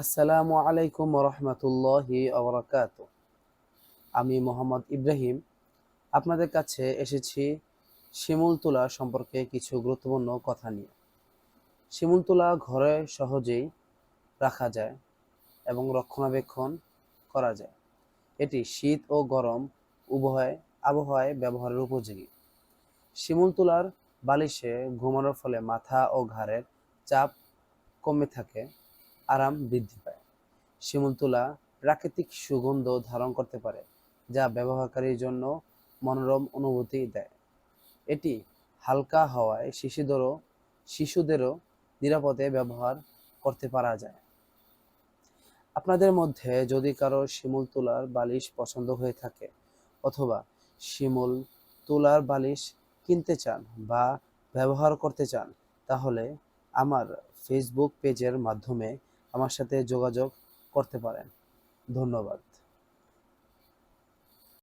আসসালামু আলাইকুম রহমতুল্লাহি ওবরাকাত। আমি মোহাম্মদ ইব্রাহিম আপনাদের কাছে এসেছি শিমুল তুলা সম্পর্কে কিছু গুরুত্বপূর্ণ কথা নিয়ে। শিমুল তুলা ঘরে সহজেই রাখা যায় এবং রক্ষণাবেক্ষণ করা যায়। এটি শীত ও গরম উভয় আবহাওয়ায় ব্যবহারের উপযোগী। শিমুল তুলার বালিশে ঘুমানোর ফলে মাথা ও ঘাড়ের চাপ কমে থাকে, আরাম বৃদ্ধি পায়। শিমুল তুলা প্রাকৃতিক সুগন্ধ ধারণ করতে পারে, যা ব্যবহারকারীর জন্য মনোরম অনুভূতি দেয়। এটি হালকা হওয়ায় শিশুদেরও নিরাপদে ব্যবহার করতে পারা যায়। আপনাদের মধ্যে যদি কারো শিমুল তুলার বালিশ পছন্দ হয়ে থাকে অথবা শিমুল তুলার বালিশ কিনতে চান বা ব্যবহার করতে চান, তাহলে আমার ফেসবুক পেজের মাধ্যমে আমার সাথে যোগাযোগ করতে পারেন। ধন্যবাদ।